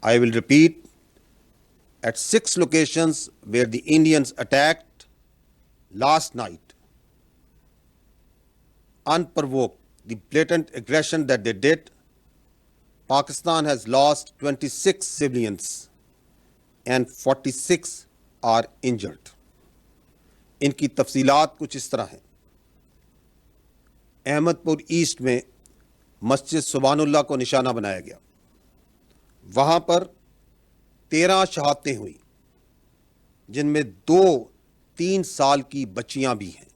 I will repeat, at 6 locations where the Indians attacked last night, unprovoked, the blatant aggression that they did, Pakistan has lost 26 civilians and 46 are injured. ان کی تفصیلات کچھ اس طرح ہیں. احمد پور asset میں مسجد سبحان اللہ کو نشانہ بنایا گیا. وہاں پر 13 شہادتیں ہوئیں جن میں 2-3 سال کی بچیاں بھی ہیں.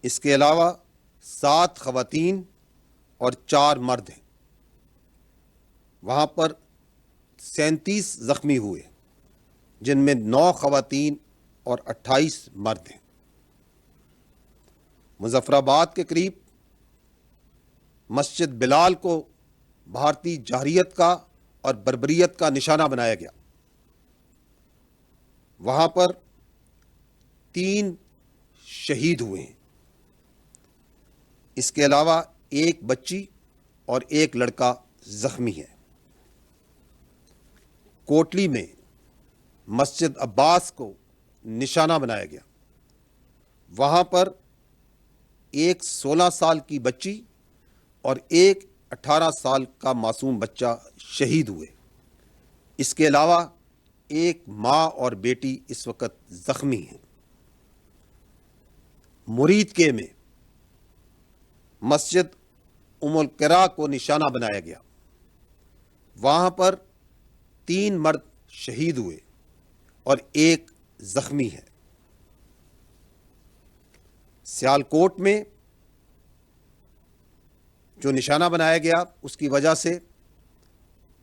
اس کے علاوہ 7 خواتین اور 4 مرد ہیں. وہاں پر 37 زخمی ہوئے جن میں 9 خواتین اور 28 مرد ہیں. مظفر آباد کے قریب مسجد بلال کو بھارتی جارحیت کا اور بربریت کا نشانہ بنایا گیا. وہاں پر 3 شہید ہوئے ہیں. اس کے علاوہ 1 بچی اور 1 لڑکا زخمی ہے. کوٹلی میں مسجد عباس کو نشانہ بنایا گیا. وہاں پر 1 16 سال کی بچی اور 1 18 سال کا معصوم بچہ شہید ہوئے. اس کے علاوہ 1 ماں اور بیٹی اس وقت زخمی ہیں. مرید کے میں مسجد ام القرا کو نشانہ بنایا گیا. وہاں پر 3 مرد شہید ہوئے اور 1 زخمی ہے. سیالکوٹ میں جو نشانہ بنایا گیا اس کی وجہ سے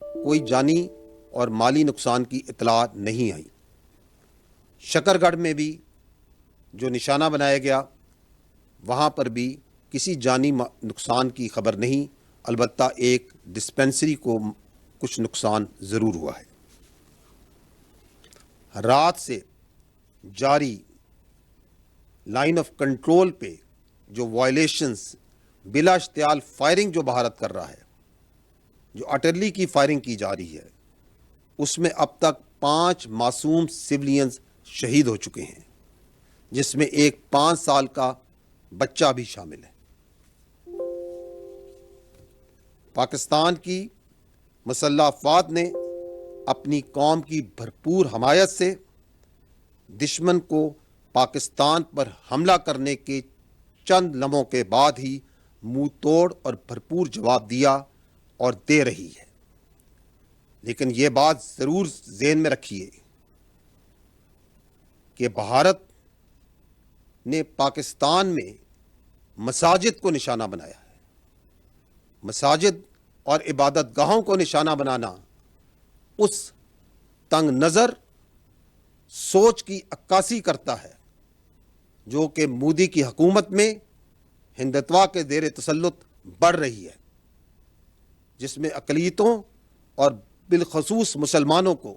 کوئی جانی اور مالی نقصان کی اطلاع نہیں آئی. شکر گڑھ میں بھی جو نشانہ بنایا گیا وہاں پر بھی کسی جانی نقصان کی خبر نہیں. البتہ ایک ڈسپنسری کو کچھ نقصان ضرور ہوا ہے. رات سے جاری لائن آف کنٹرول پہ جو وائلیشنز بلا اشتعال فائرنگ جو بھارت کر رہا ہے, جو اٹرلی کی فائرنگ کی جا رہی ہے, اس میں اب تک 5 معصوم سولینز شہید ہو چکے ہیں جس میں ایک 5 سال کا بچہ بھی شامل ہے. پاکستان کی مسلح افواج نے اپنی قوم کی بھرپور حمایت سے دشمن کو پاکستان پر حملہ کرنے کے چند لمحوں کے بعد ہی منہ توڑ اور بھرپور جواب دیا اور دے رہی ہے. لیکن یہ بات ضرور ذہن میں رکھیے کہ بھارت نے پاکستان میں مساجد کو نشانہ بنایا ہے. مساجد اور عبادت گاہوں کو نشانہ بنانا اس تنگ نظر سوچ کی عکاسی کرتا ہے جو کہ مودی کی حکومت میں ہندتوا کے زیر تسلط بڑھ رہی ہے, جس میں اقلیتوں اور بالخصوص مسلمانوں کو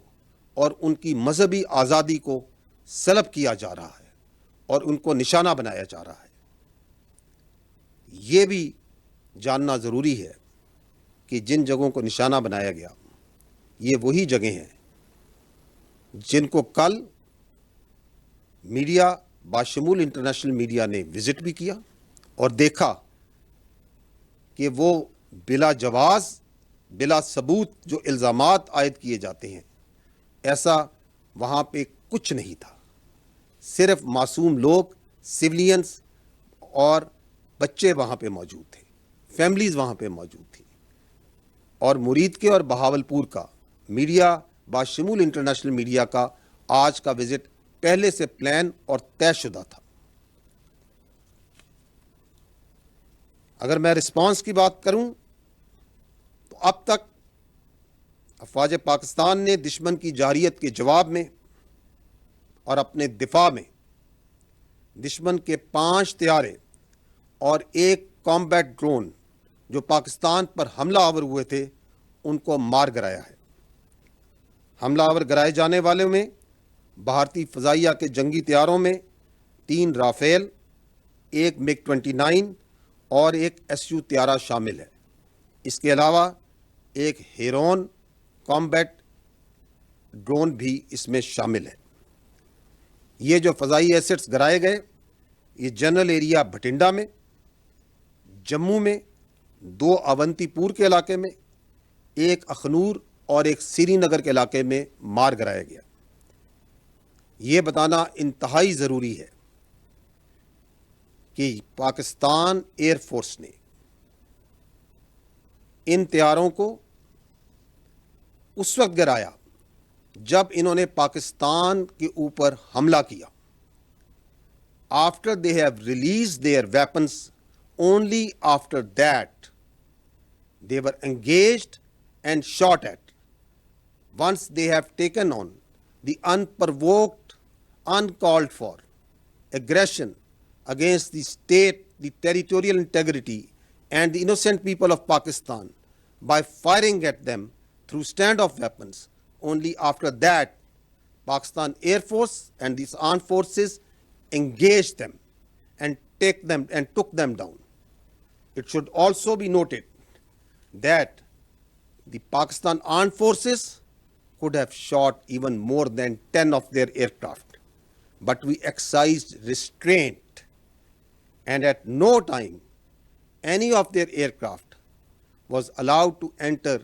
اور ان کی مذہبی آزادی کو سلب کیا جا رہا ہے اور ان کو نشانہ بنایا جا رہا ہے. یہ بھی جاننا ضروری ہے کہ جن جگہوں کو نشانہ بنایا گیا یہ وہی جگہیں ہیں جن کو کل میڈیا باشمول انٹرنیشنل میڈیا نے وزٹ بھی کیا اور دیکھا کہ وہ بلا جواز بلا ثبوت جو الزامات عائد کیے جاتے ہیں ایسا وہاں پہ کچھ نہیں تھا. صرف معصوم لوگ سولینز اور بچے وہاں پہ موجود تھے, فیملیز وہاں پہ موجود تھیں. اور مرید کے اور بہاولپور کا میڈیا باشمول انٹرنیشنل میڈیا کا آج کا وزٹ پہلے سے پلان اور طے شدہ تھا. اگر میں رسپانس کی بات کروں تو اب تک افواج پاکستان نے دشمن کی جارحیت کے جواب میں اور اپنے دفاع میں دشمن کے 5 طیارے اور 1 کامبیٹ ڈرون جو پاکستان پر حملہ آور ہوئے تھے ان کو مار گرایا ہے. حملہ آور گرائے جانے والوں میں بھارتی فضائیہ کے جنگی طیاروں میں 3 رافیل, 1 MiG-29 اور 1 SU طیارہ شامل ہے. اس کے علاوہ 1 ہیرون کامبیٹ ڈرون بھی اس میں شامل ہے. یہ جو فضائی ایسٹس گرائے گئے یہ جنرل ایریا بھٹنڈا میں، جموں میں، 2 اونتی پور کے علاقے میں، 1 اخنور اور 1 سری نگر کے علاقے میں مار گرایا گیا. یہ بتانا انتہائی ضروری ہے کہ پاکستان ایئر فورس نے ان طیاروں کو اس وقت گرایا جب انہوں نے پاکستان کے اوپر حملہ کیا. After they have released their weapons, only after that they were engaged and shot at. Once they have taken on the unprovoked, uncalled for aggression against the state, the territorial integrity and the innocent people of Pakistan by firing at them through standoff weapons, only after that Pakistan Air Force and these armed forces engaged them and took them down. It should also be noted that the Pakistan armed forces could have shot even more than 10 of their aircraft, but we exercised restraint, and at no time any of their aircraft was allowed to enter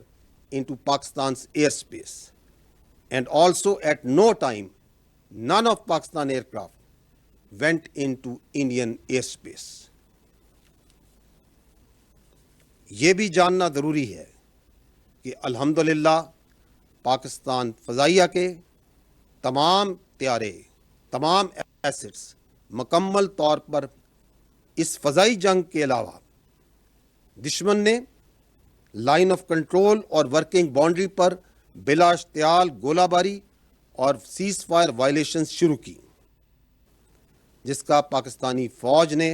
into Pakistan's airspace, and also at no time none of Pakistan aircraft went into Indian airspace. یہ بھی جاننا ضروری ہے کہ الحمدللہ پاکستان فضائیہ کے تمام طیارے، تمام ایسٹس مکمل طور پر اس فضائی جنگ کے علاوہ دشمن نے لائن آف کنٹرول اور ورکنگ باؤنڈری پر بلا اشتعال گولہ باری اور سیز فائر وائلیشنز شروع کی، جس کا پاکستانی فوج نے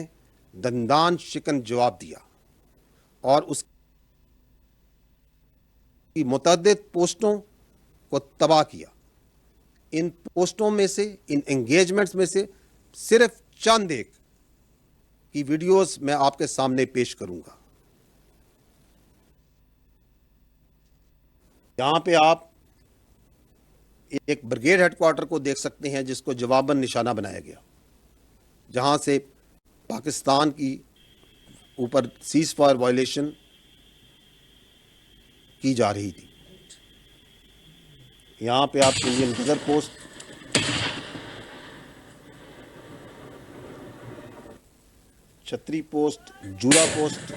دندان شکن جواب دیا اور اس کی متعدد پوسٹوں کو تباہ کیا. ان پوسٹوں میں سے، ان انگیجمنٹس میں سے صرف چند ایک کی ویڈیوز میں آپ کے سامنے پیش کروں گا. یہاں پہ آپ ایک بریگیڈ ہیڈ کوارٹر کو دیکھ سکتے ہیں جس کو جواباً نشانہ بنایا گیا، جہاں سے پاکستان کی اوپر سیز فائر وائلیشن کی جا رہی تھی. یہاں پہ آپ انڈین غزر پوسٹ، چھتری پوسٹ، جورا پوسٹ،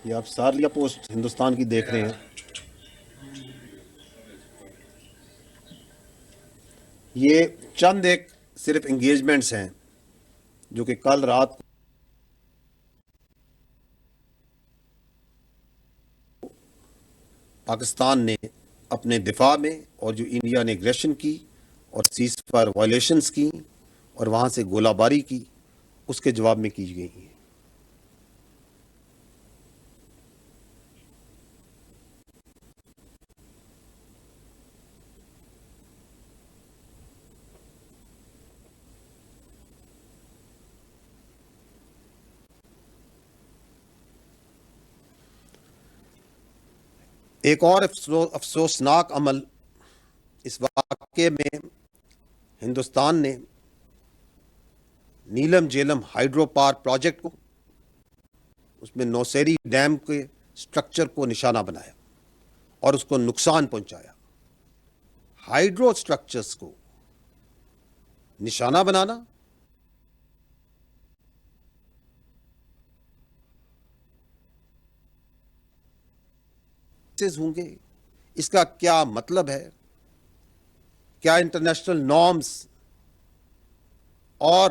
یہ آپ سارلیا پوسٹ ہندوستان کی دیکھ رہے ہیں. یہ چند ایک صرف انگیجمنٹس ہیں جو کہ کل رات پاکستان نے اپنے دفاع میں، اور جو انڈیا نے ایگریشن کی اور سیز فائر وائلیشنز کی اور وہاں سے گولہ باری کی، اس کے جواب میں کی گئی ہیں. ایک اور افسوسناک عمل اس واقعے میں، ہندوستان نے نیلم جیلم ہائیڈرو پاور پروجیکٹ کو، اس میں نوسیری ڈیم کے سٹرکچر کو نشانہ بنایا اور اس کو نقصان پہنچایا. ہائیڈرو سٹرکچرز کو نشانہ بنانا ہوں گے، اس کا کیا مطلب ہے؟ کیا انٹرنیشنل نارمز اور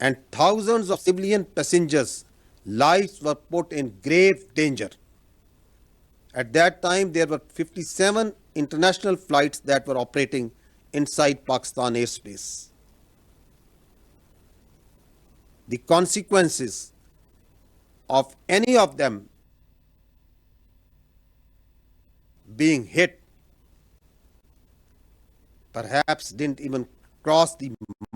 and thousands of civilian passengers' lives were put in grave danger. At that time, there were 57 international flights that were operating inside Pakistan airspace. The consequences of any of them being hit perhaps didn't even cross the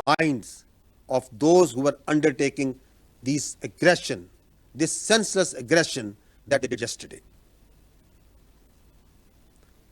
minds of those who were undertaking this aggression, this senseless aggression that they did yesterday.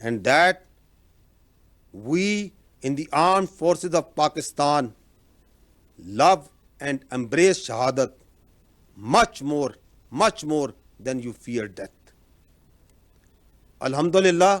and that we in the armed forces of Pakistan love and embrace shahadat much more than you fear death. Alhamdulillah,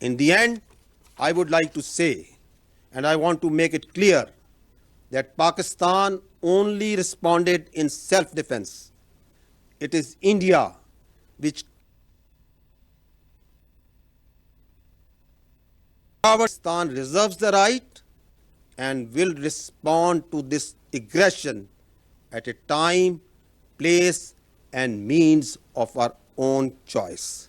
In the end, I would like to say, and I want to make it clear, that Pakistan only responded in self-defense. It is India which Pakistan reserves the right and will respond to this aggression at a time, place, and means of our own choice.